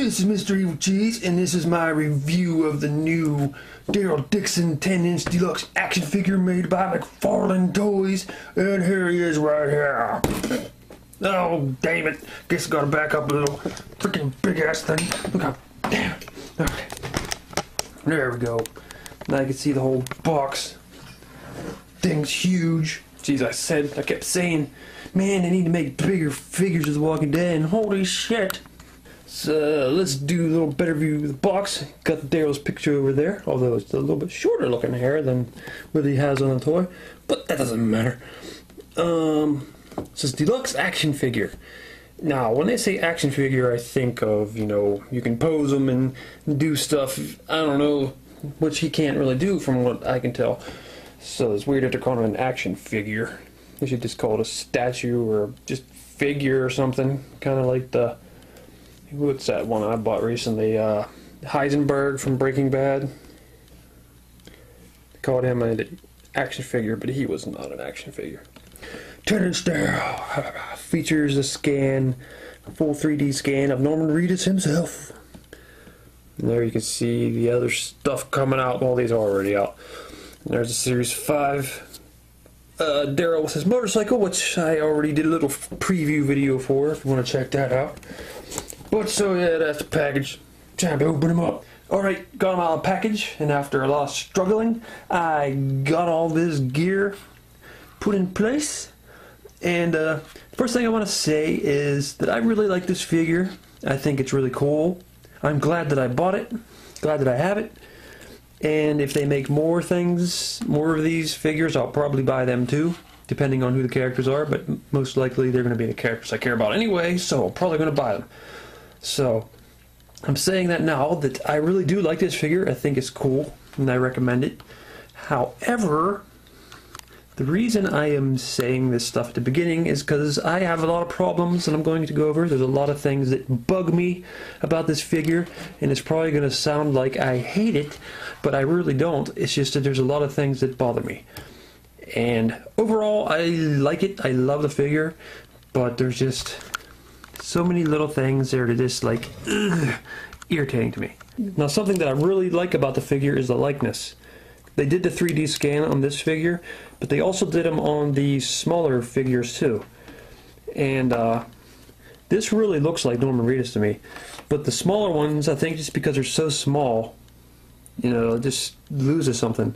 This is Mr. Evilcheese, and this is my review of the new Daryl Dixon 10-inch deluxe action figure made by Mcfarlane Toys, and here he is right here. Oh, damn it. Guess I gotta back up a little. Freaking big-ass thing. Look how... Damn it. Okay. There we go. Now you can see the whole box. Thing's huge. Jeez, I kept saying, man, they need to make bigger figures of The Walking Dead, and holy shit. So let's do a little better view of the box. Got Daryl's picture over there, although it's a little bit shorter looking hair than what he has on the toy, but that doesn't matter. It says deluxe action figure. Now, when they say action figure, I think of, you know, you can pose them and do stuff, I don't know, which he can't really do from what I can tell. So it's weird that they're calling it an action figure. They should just call it a statue or just figure or something, kind of like the... What's that one I bought recently? Heisenberg from Breaking Bad. They called him an action figure, but he was not an action figure. 10-inch Daryl features a scan, a full 3D scan of Norman Reedus himself. And there you can see the other stuff coming out. Well, these are already out. And there's a Series 5 Daryl with his motorcycle, which I already did a little preview video for if you want to check that out. But so yeah, that's the package. Time to open them up. Alright, got them out of the package, and after a lot of struggling, I got all this gear put in place. And first thing I want to say is that I really like this figure. I think it's really cool. I'm glad that I bought it. Glad that I have it. And if they make more things, more of these figures, I'll probably buy them too, depending on who the characters are, but most likely they're going to be the characters I care about anyway, so I'm probably going to buy them. So, I'm saying that now, that I really do like this figure. I think it's cool, and I recommend it. However, the reason I am saying this stuff at the beginning is because I have a lot of problems that I'm going to go over. There's a lot of things that bug me about this figure, and it's probably going to sound like I hate it, but I really don't. It's just that there's a lot of things that bother me. And overall, I like it. I love the figure, but there's just so many little things that are just like irritating to me. Now, something that I really like about the figure is the likeness. They did the 3D scan on this figure, but they also did them on the smaller figures too. And this really looks like Norman Reedus to me. But the smaller ones, I think just because they're so small, you know, it just loses something.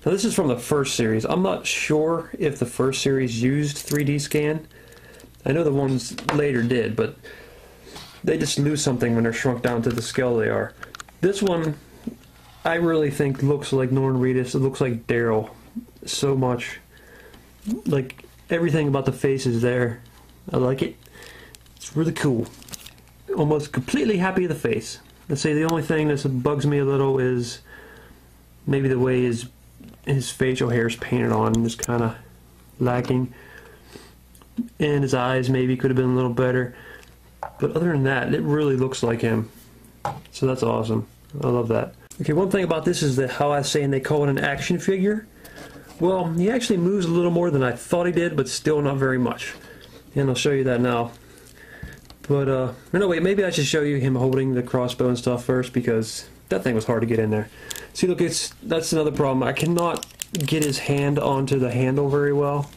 Now this is from the first series. I'm not sure if the first series used 3D scan. I know the ones later did, but they just lose something when they're shrunk down to the scale they are. This one, I really think looks like Norman Reedus. It looks like Daryl so much. Like, everything about the face is there. I like it. It's really cool. Almost completely happy with the face. I'd say the only thing that bugs me a little is maybe the way his facial hair is painted on is kind of lacking. And his eyes maybe could have been a little better. But other than that, it really looks like him. So that's awesome. I love that. Okay, one thing about this is that how I was saying they call it an action figure. Well, he actually moves a little more than I thought he did, but still not very much. And I'll show you that now. But, no, wait, maybe I should show you him holding the crossbow and stuff first, because that thing was hard to get in there. See, look, that's another problem. I cannot get his hand onto the handle very well.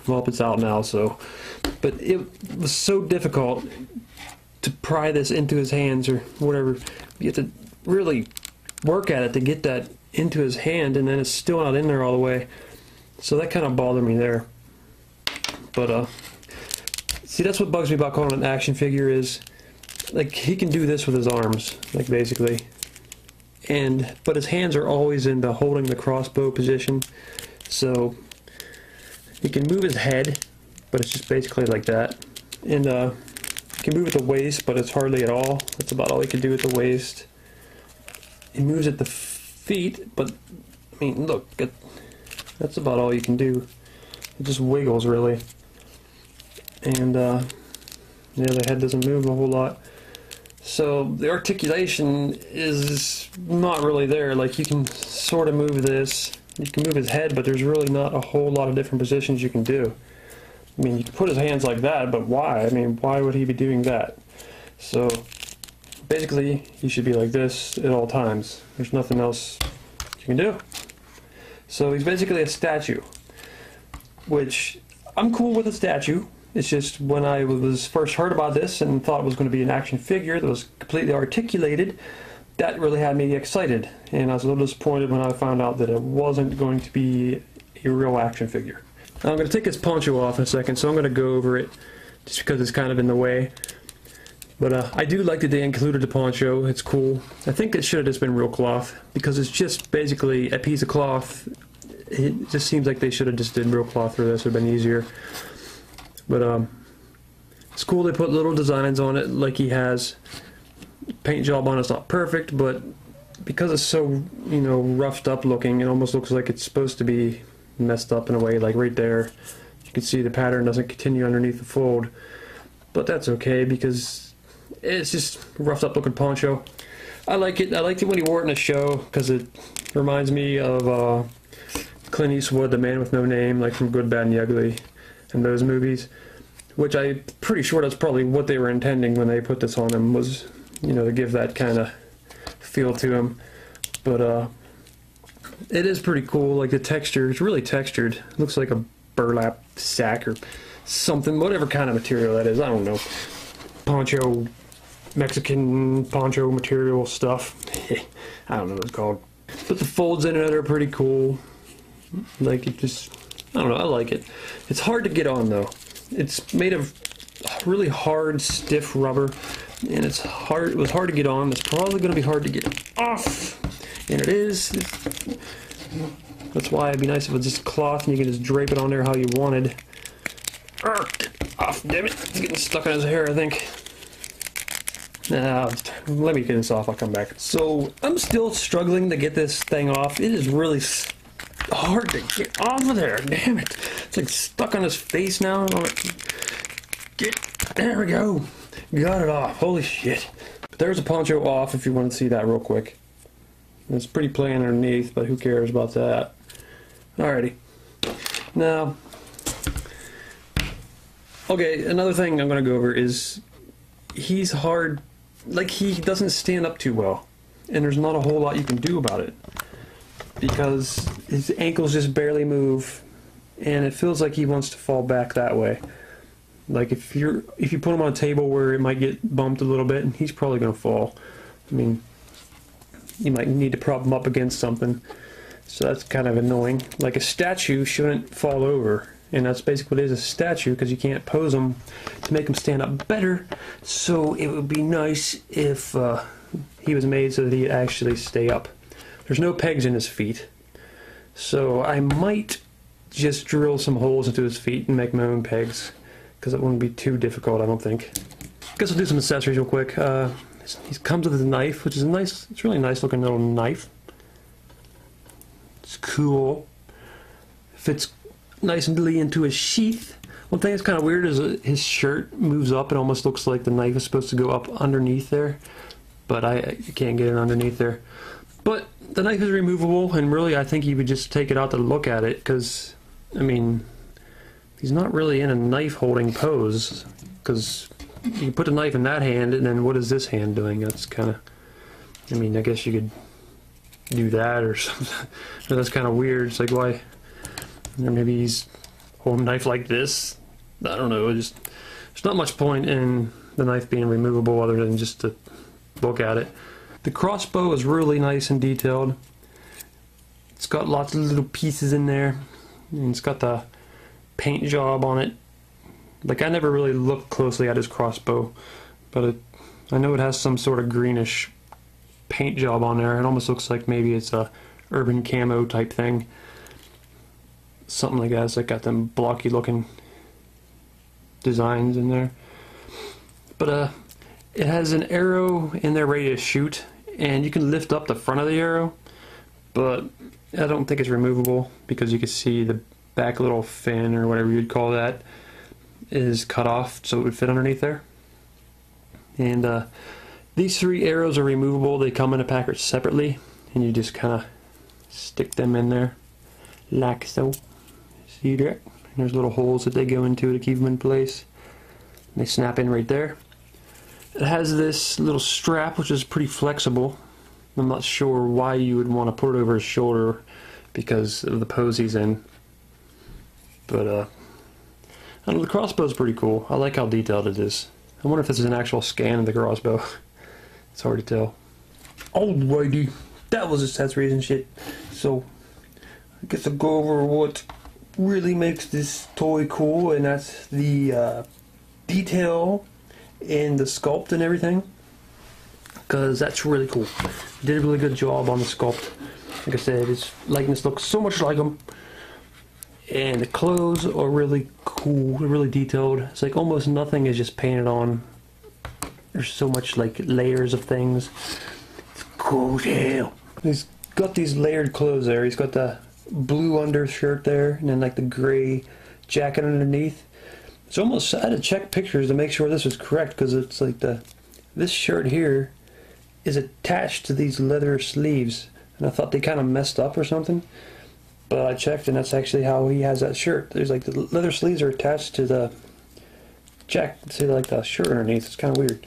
Well, it's out now, so... But it was so difficult to pry this into his hands or whatever. You have to really work at it to get that into his hand, and then it's still not in there all the way. So that kind of bothered me there. But, see, that's what bugs me about calling it an action figure is, like, he can do this with his arms, like, basically. But his hands are always in the holding the crossbow position, so... He can move his head, but it's just basically like that. And he can move at the waist, but it's hardly at all. That's about all he can do at the waist. He moves at the feet, but I mean, look, that's about all you can do. It just wiggles, really. And yeah, the head doesn't move a whole lot. So the articulation is not really there. Like, you can sort of move this. You can move his head, but there's really not a whole lot of different positions you can do. I mean, you can put his hands like that, but why? I mean, why would he be doing that? So, basically he should be like this at all times. There's nothing else you can do. So he's basically a statue, which I'm cool with a statue. It's just when I was first heard about this and thought it was going to be an action figure that was completely articulated, that really had me excited. And I was a little disappointed when I found out that it wasn't going to be a real action figure. Now I'm going to take this poncho off in a second, so I'm going to go over it just because it's kind of in the way. But I do like that they included the poncho. It's cool. I think it should have just been real cloth, because it's just basically a piece of cloth. It just seems like they should have just did real cloth for this. It would have been easier. But it's cool they put little designs on it like he has. Paint job on it's not perfect, but because it's so, you know, roughed up looking, it almost looks like it's supposed to be messed up in a way. Like right there, you can see the pattern doesn't continue underneath the fold. But that's okay because it's just roughed up looking poncho. I like it. I liked it when he wore it in a show because it reminds me of Clint Eastwood, The Man with No Name, like from Good, Bad, and the Ugly, and those movies. Which I'm pretty sure that's probably what they were intending when they put this on him, was, you know, to give that kind of feel to him. But it is pretty cool. Like the texture, it's really textured. It looks like a burlap sack or something, whatever kind of material that is. I don't know. Poncho, Mexican poncho material stuff. I don't know what it's called. But the folds in it are pretty cool. Like it just, I don't know, I like it. It's hard to get on though. It's made of really hard, stiff rubber, and it's hard. It was hard to get on. It's probably going to be hard to get off, and it is. That's why it'd be nice if it was just cloth and you could just drape it on there how you wanted. Get off, damn it! It's getting stuck in his hair, I think. Let me get this off. I'll come back. So I'm still struggling to get this thing off. It is really hard to get off of there. Damn it! It's like stuck on his face now. There we go. Got it off. Holy shit! But there's a poncho off if you want to see that real quick. It's pretty plain underneath, but who cares about that? Alrighty. Now, okay. Another thing I'm going to go over is he's hard. Like he doesn't stand up too well, and there's not a whole lot you can do about it, because his ankles just barely move, and it feels like he wants to fall back that way. Like if you put him on a table where it might get bumped a little bit, and he's probably going to fall. I mean, you might need to prop him up against something, so that's kind of annoying. Like a statue shouldn't fall over, and that's basically what it is, a statue, because you can't pose him to make him stand up better. So it would be nice if he was made so that he'd actually stay up. There's no pegs in his feet, so I might just drill some holes into his feet and make my own pegs, because it wouldn't be too difficult, I don't think. Guess I'll do some accessories real quick. He comes with a knife, which is a nice, it's a really nice looking little knife. It's cool. Fits nicely into his sheath. One thing that's kind of weird is his shirt moves up. It almost looks like the knife is supposed to go up underneath there, but I can't get it underneath there. But the knife is removable, and really I think you would just take it out to look at it, because, I mean, he's not really in a knife holding pose, because you put the knife in that hand, and then what is this hand doing? That's kind of, I mean, I guess you could do that or something. That's kind of weird. It's like, why? Or maybe he's holding a knife like this. I don't know. Just there's not much point in the knife being removable other than just to look at it. The crossbow is really nice and detailed. It's got lots of little pieces in there, and it's got the paint job on it. Like, I never really looked closely at his crossbow, but I know it has some sort of greenish paint job on there. It almost looks like maybe it's a urban camo type thing. Something like that. It's like got them blocky looking designs in there. But it has an arrow in there ready to shoot, and you can lift up the front of the arrow, but I don't think it's removable, because you can see the back little fin, or whatever you'd call that, is cut off so it would fit underneath there. And these three arrows are removable. They come in a package separately, and you just kind of stick them in there like so. See there? And there's little holes that they go into to keep them in place. And they snap in right there. It has this little strap which is pretty flexible. I'm not sure why you would want to put it over his shoulder because of the pose he's in. But I don't know, the crossbow's pretty cool. I like how detailed it is. I wonder if this is an actual scan of the crossbow. It's hard to tell. Alrighty, that was accessories and shit. So I guess I'll go over what really makes this toy cool, and that's the detail and the sculpt and everything, because that's really cool. Did a really good job on the sculpt. Like I said, his likeness looks so much like him, and the clothes are really cool. They're really detailed. It's like almost nothing is just painted on. There's so much like layers of things. It's cool as hell. He's got these layered clothes there. He's got the blue undershirt there, and then like the gray jacket underneath. It's almost, I had to check pictures to make sure this was correct, because it's like this shirt here is attached to these leather sleeves, and I thought they kind of messed up or something, but I checked and that's actually how he has that shirt. There's like the leather sleeves are attached to the jacket, to like the shirt underneath. It's kind of weird.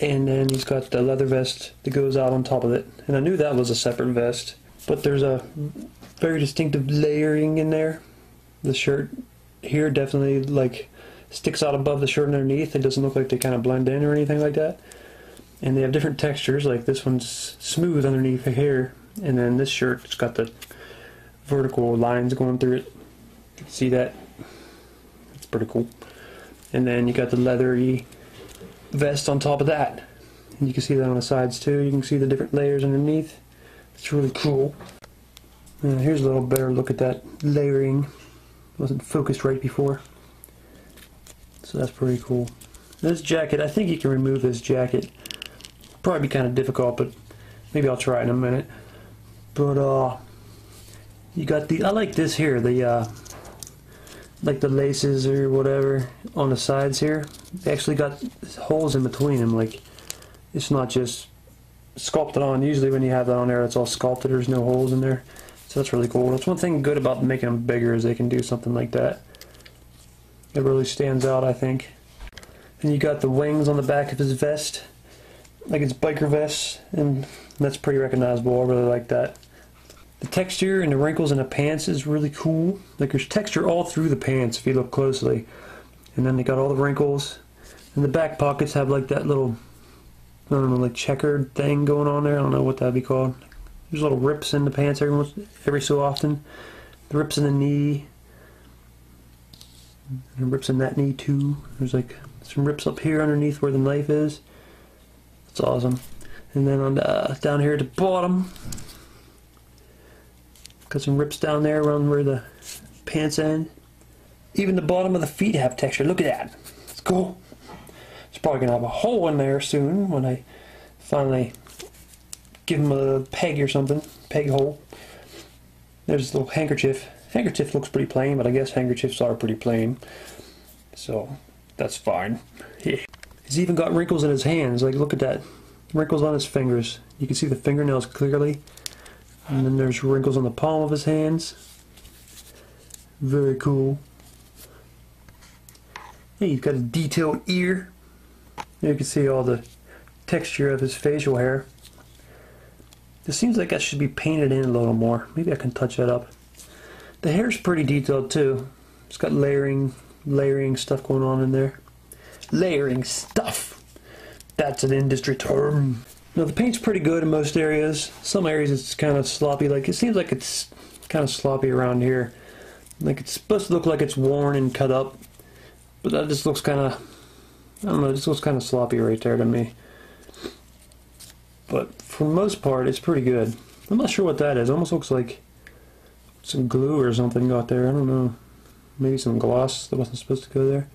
And then he's got the leather vest that goes out on top of it, and I knew that was a separate vest, but there's a very distinctive layering in there. The shirt here definitely like sticks out above the shirt underneath. It doesn't look like they kind of blend in or anything like that. And they have different textures, like this one's smooth underneath here, and then this shirt's got the vertical lines going through it. You can see that. It's pretty cool. And then you got the leathery vest on top of that. And you can see that on the sides too. You can see the different layers underneath. It's really cool. And here's a little better look at that layering. Wasn't focused right before. So that's pretty cool. This jacket, I think you can remove this jacket. Probably be kind of difficult, but maybe I'll try it in a minute. But you got the, I like this here, the like the laces or whatever on the sides here. They actually got holes in between them. Like, it's not just sculpted on. Usually when you have that on there, it's all sculpted. There's no holes in there. So that's really cool. That's one thing good about making them bigger, is they can do something like that. It really stands out, I think. And you got the wings on the back of his vest, like it's biker vest, and that's pretty recognizable. I really like that. The texture and the wrinkles in the pants is really cool. Like, there's texture all through the pants if you look closely. And then they got all the wrinkles. And the back pockets have like that little, I don't know, like checkered thing going on there. I don't know what that'd be called. There's little rips in the pants every so often. The rips in the knee. And rips in that knee too. There's like some rips up here underneath where the knife is. That's awesome. And then on the, down here at the bottom, got some rips down there around where the pants end. Even the bottom of the feet have texture. Look at that. It's cool. It's probably going to have a hole in there soon when I finally give him a peg or something. Peg hole. There's a little handkerchief. Handkerchief looks pretty plain, but I guess handkerchiefs are pretty plain. So that's fine. Yeah. He's even got wrinkles in his hands. Like, look at that. Wrinkles on his fingers. You can see the fingernails clearly. And then there's wrinkles on the palm of his hands. Very cool. Hey, he's got a detailed ear. You can see all the texture of his facial hair. It seems like that should be painted in a little more. Maybe I can touch that up. The hair's pretty detailed too. It's got layering stuff going on in there. Layering stuff. That's an industry term. Now the paint's pretty good in most areas. Some areas it's kind of sloppy. Like, it seems like it's kind of sloppy around here. Like, it's supposed to look like it's worn and cut up, but that just looks kind of, I don't know, it just looks kind of sloppy right there to me. But for the most part, it's pretty good. I'm not sure what that is. It almost looks like some glue or something got there. I don't know. Maybe some gloss that wasn't supposed to go there.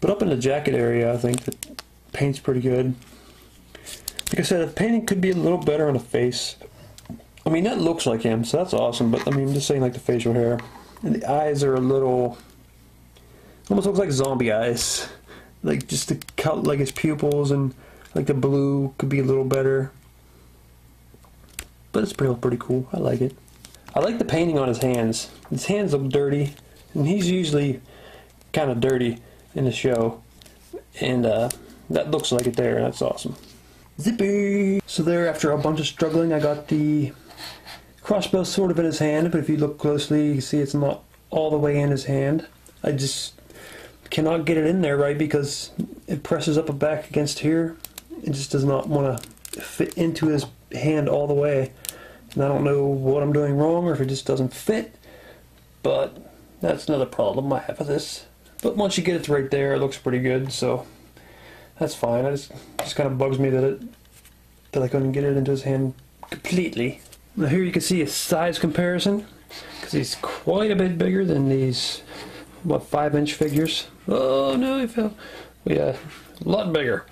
But up in the jacket area, I think the paint's pretty good. Like I said, the painting could be a little better on the face. I mean, that looks like him, so that's awesome. But I mean, I'm just saying, like, the facial hair. And the eyes are a little, almost looks like zombie eyes. Like, just the cut, like his pupils, and like the blue could be a little better. But it's pretty cool. I like it. I like the painting on his hands. His hands look dirty, and he's usually kind of dirty in the show. And that looks like it there. That's awesome. Zippy! So there, after a bunch of struggling, I got the crossbow sort of in his hand, but if you look closely, you can see it's not all the way in his hand. I just cannot get it in there right because it presses up and back against here. It just does not want to fit into his hand all the way. And I don't know what I'm doing wrong or if it just doesn't fit, but that's another problem I have with this. But once you get it right there, it looks pretty good, so that's fine. It just kind of bugs me that I couldn't get it into his hand completely. Now here you can see a size comparison, because he's quite a bit bigger than these, what, 5-inch figures. Oh no, he fell. Yeah, a lot bigger.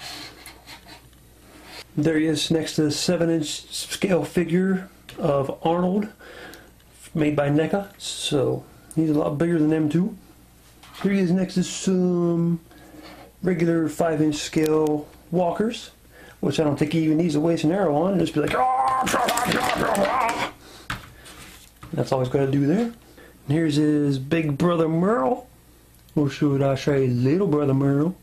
There he is next to the 7-inch scale figure of Arnold, made by NECA, so he's a lot bigger than them too. Here he is next to some regular 5-inch scale walkers, which I don't think he even needs to waste an arrow on, and just be like, that's all he's got to do there. And here's his big brother Merle, or should I say little brother Merle.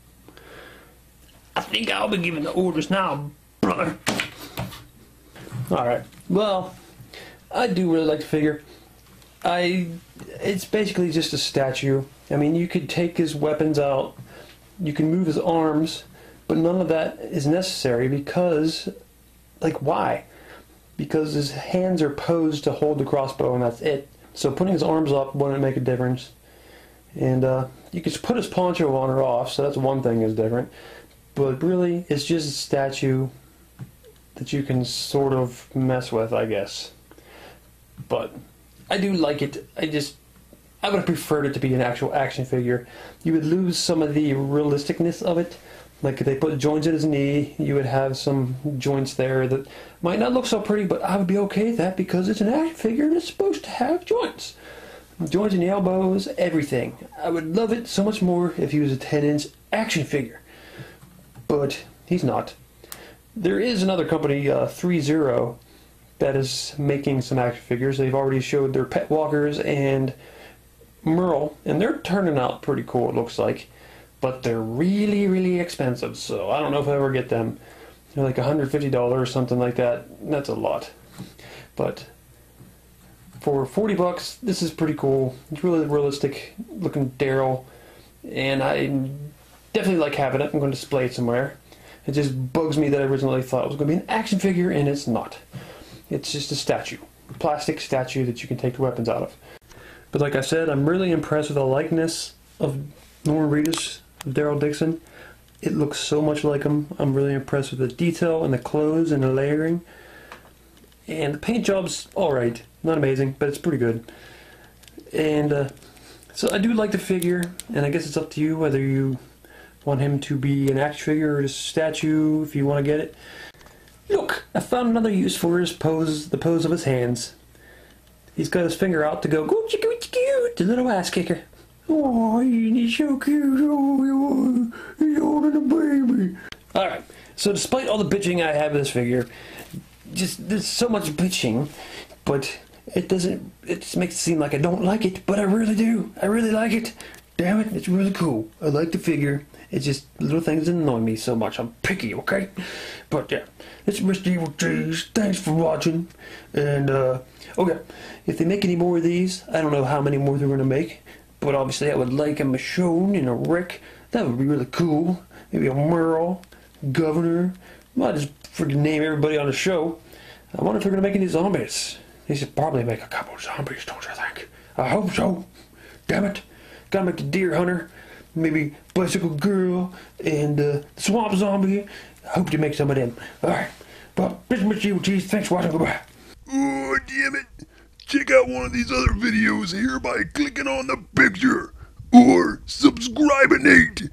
I think I'll be giving the orders now, brother. Alright, well, I do really like the figure. It's basically just a statue. I mean, you could take his weapons out, you can move his arms, but none of that is necessary because, like, why? Because his hands are posed to hold the crossbow and that's it. So putting his arms up wouldn't make a difference. And you could put his poncho on or off, so that's one thing is different. But really, it's just a statue that you can sort of mess with, I guess. But I do like it. I would have preferred it to be an actual action figure. You would lose some of the realisticness of it. Like if they put joints in his knee, you would have some joints there that might not look so pretty, but I would be okay with that because it's an action figure and it's supposed to have joints. Joints in the elbows, everything. I would love it so much more if he was a 10-inch action figure. But he's not. There is another company, 3-0, that is making some action figures. They've already showed their pet walkers and Merle, and they're turning out pretty cool, it looks like. But they're really, really expensive, so I don't know if I ever get them. They're like $150 or something like that. That's a lot. But for 40 bucks, this is pretty cool. It's really realistic looking Daryl, and I definitely like having it. I'm going to display it somewhere. It just bugs me that I originally thought it was going to be an action figure, and it's not. It's just a statue. A plastic statue that you can take the weapons out of. But like I said, I'm really impressed with the likeness of Norman Reedus, of Daryl Dixon. It looks so much like him. I'm really impressed with the detail and the clothes and the layering. And the paint job's alright. Not amazing, but it's pretty good. And so I do like the figure, and I guess it's up to you whether you want him to be an action figure or just a statue, if you want to get it. Look, I found another use for his pose, the pose of his hands. He's got his finger out to go, goochie goochie cute, the little ass kicker. Oh, he's so cute. Oh, he's holding a baby. Alright, so despite all the bitching I have with this figure, there's so much bitching, but it just makes it seem like I don't like it, but I really do. I really like it. Damn it, it's really cool. I like the figure. It's just little things that annoy me so much. I'm picky, okay? But yeah, it's Mr. Evilcheese. Thanks for watching. And, okay, if they make any more of these, I don't know how many more they're going to make, but obviously I would like a Michonne and a Rick. That would be really cool. Maybe a Merle, Governor. I'll just freaking name everybody on the show. I wonder if they're going to make any zombies. They should probably make a couple of zombies, don't you think? I hope so. Damn it. Gotta make the Deer Hunter, maybe Bicycle Girl, and Swamp Zombie. I hope to make some of them. Alright. Well, this is Mr. Evilcheese. Thanks for watching. Goodbye. Oh, damn it. Check out one of these other videos here by clicking on the picture or subscribing.